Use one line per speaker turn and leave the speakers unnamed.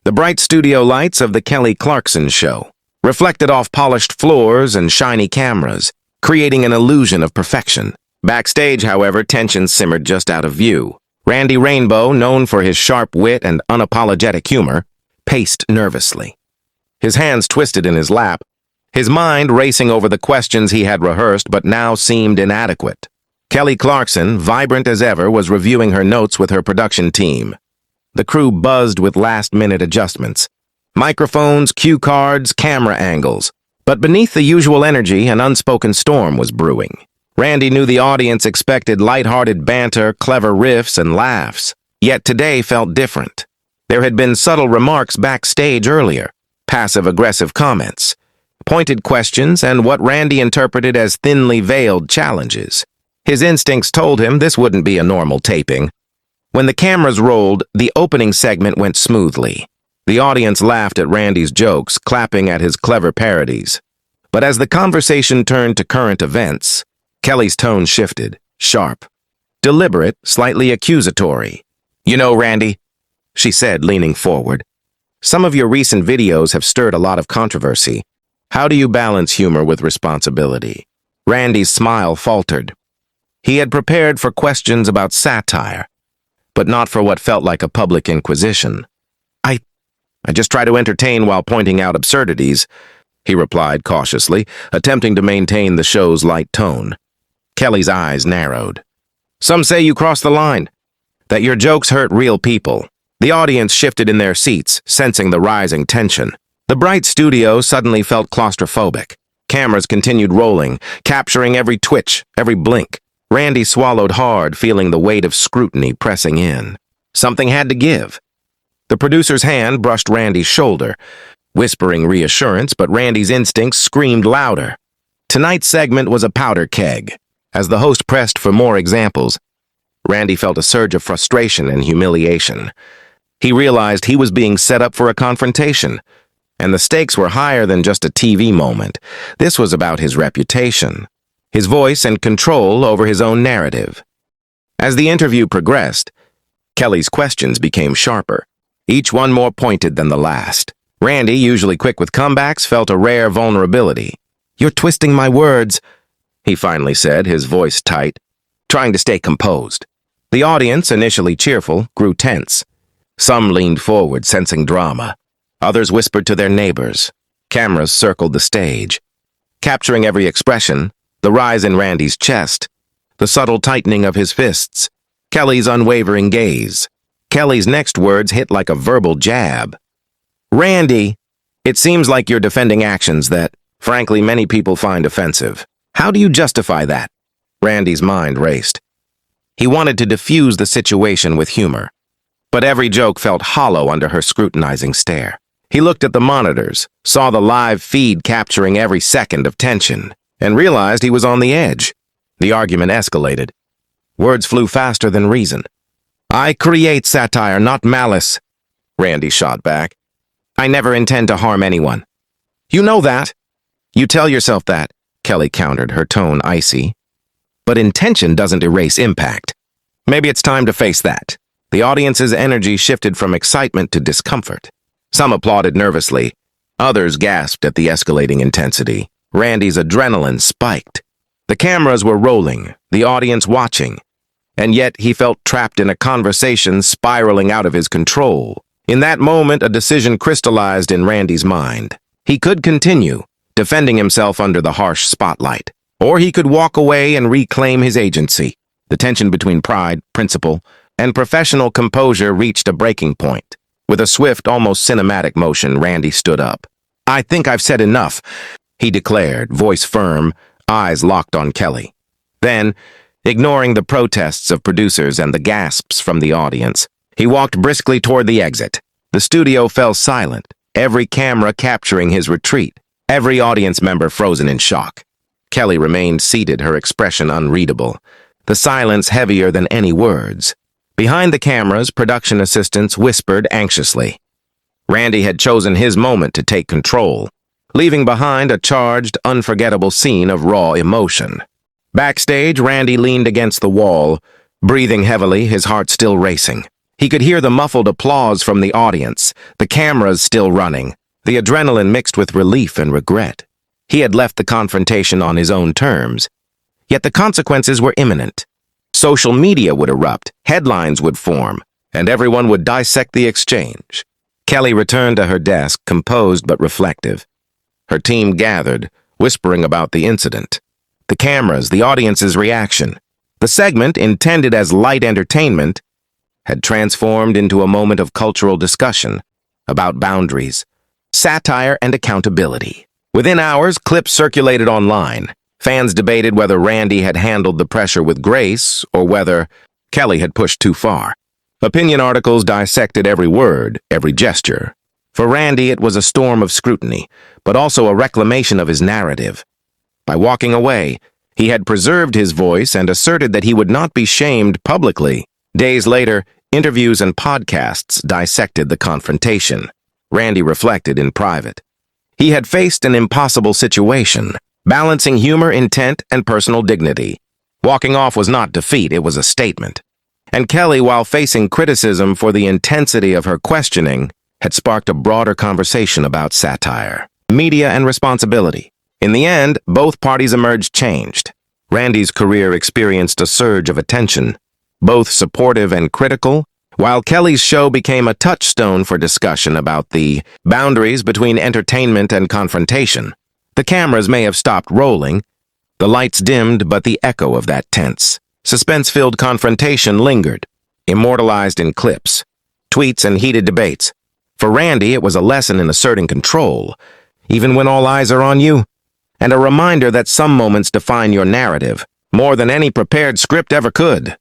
The bright studio lights of the Kelly Clarkson show reflected off polished floors and shiny cameras, creating an illusion of perfection. Backstage, however, tension simmered just out of view. Randy Rainbow, known for his sharp wit and unapologetic humor, paced nervously. His hands twisted in his lap, his mind racing over the questions he had rehearsed but now seemed inadequate. Kelly Clarkson, vibrant as ever, was reviewing her notes with her production team. The crew buzzed with last-minute adjustments. Microphones, cue cards, camera angles. But beneath the usual energy, an unspoken storm was brewing. Randy knew the audience expected light-hearted banter, clever riffs, and laughs. Yet today felt different. There had been subtle remarks backstage earlier, passive-aggressive comments, pointed questions, and what Randy interpreted as thinly veiled challenges. His instincts told him this wouldn't be a normal taping. When the cameras rolled, the opening segment went smoothly. The audience laughed at Randy's jokes, clapping at his clever parodies. But as the conversation turned to current events, Kelly's tone shifted, sharp, deliberate, slightly accusatory. "You know, Randy," she said, leaning forward, "some of your recent videos have stirred a lot of controversy. How do you balance humor with responsibility?" Randy's smile faltered. He had prepared for questions about satire, but not for what felt like a public inquisition. I just try to entertain while pointing out absurdities," he replied cautiously, attempting to maintain the show's light tone. Kelly's eyes narrowed. "Some say you crossed the line, that your jokes hurt real people." The audience shifted in their seats, sensing the rising tension. The bright studio suddenly felt claustrophobic. Cameras continued rolling, capturing every twitch, every blink. Randy swallowed hard, feeling the weight of scrutiny pressing in. Something had to give. The producer's hand brushed Randy's shoulder, whispering reassurance, but Randy's instincts screamed louder. Tonight's segment was a powder keg. As the host pressed for more examples, Randy felt a surge of frustration and humiliation. He realized he was being set up for a confrontation, and the stakes were higher than just a TV moment. This was about his reputation, his voice and control over his own narrative. As the interview progressed, Kelly's questions became sharper, each one more pointed than the last. Randy, usually quick with comebacks, felt a rare vulnerability. "You're twisting my words," he finally said, his voice tight, trying to stay composed. The audience, initially cheerful, grew tense. Some leaned forward, sensing drama. Others whispered to their neighbors. Cameras circled the stage, capturing every expression, the rise in Randy's chest, the subtle tightening of his fists, Kelly's unwavering gaze. Kelly's next words hit like a verbal jab. "Randy, it seems like you're defending actions that, frankly, many people find offensive. How do you justify that?" Randy's mind raced. He wanted to diffuse the situation with humor, but every joke felt hollow under her scrutinizing stare. He looked at the monitors, saw the live feed capturing every second of tension, and realized he was on the edge. The argument escalated. Words flew faster than reason. "I create satire, not malice," Randy shot back. "I never intend to harm anyone." "You know that." "You tell yourself that," Kelly countered, her tone icy. "But intention doesn't erase impact. Maybe it's time to face that." The audience's energy shifted from excitement to discomfort. Some applauded nervously. Others gasped at the escalating intensity. Randy's adrenaline spiked. The cameras were rolling, the audience watching, and yet he felt trapped in a conversation spiraling out of his control. In that moment, a decision crystallized in Randy's mind. He could continue, defending himself under the harsh spotlight, or he could walk away and reclaim his agency. The tension between pride, principle, and professional composure reached a breaking point. With a swift, almost cinematic motion, Randy stood up. "I think I've said enough," he declared, voice firm, eyes locked on Kelly. Then, ignoring the protests of producers and the gasps from the audience, he walked briskly toward the exit. The studio fell silent, every camera capturing his retreat, every audience member frozen in shock. Kelly remained seated, her expression unreadable, the silence heavier than any words. Behind the cameras, production assistants whispered anxiously. Randy had chosen his moment to take control, leaving behind a charged, unforgettable scene of raw emotion. Backstage, Randy leaned against the wall, breathing heavily, his heart still racing. He could hear the muffled applause from the audience, the cameras still running, the adrenaline mixed with relief and regret. He had left the confrontation on his own terms, yet the consequences were imminent. Social media would erupt, headlines would form, and everyone would dissect the exchange. Kelly returned to her desk, composed but reflective. Her team gathered, whispering about the incident. The cameras, the audience's reaction. The segment, intended as light entertainment, had transformed into a moment of cultural discussion about boundaries, satire, and accountability. Within hours, clips circulated online. Fans debated whether Randy had handled the pressure with grace or whether Kelly had pushed too far. Opinion articles dissected every word, every gesture. For Randy, it was a storm of scrutiny, but also a reclamation of his narrative. By walking away, he had preserved his voice and asserted that he would not be shamed publicly. Days later, interviews and podcasts dissected the confrontation. Randy reflected in private. He had faced an impossible situation, balancing humor, intent, and personal dignity. Walking off was not defeat, it was a statement. And Kelly, while facing criticism for the intensity of her questioning, had sparked a broader conversation about satire, media, and responsibility. In the end, both parties emerged changed. Randy's career experienced a surge of attention, both supportive and critical, while Kelly's show became a touchstone for discussion about the boundaries between entertainment and confrontation. The cameras may have stopped rolling, the lights dimmed, but the echo of that tense, suspense-filled confrontation lingered, immortalized in clips, tweets, and heated debates. For Randy, it was a lesson in asserting control, even when all eyes are on you, and a reminder that some moments define your narrative more than any prepared script ever could.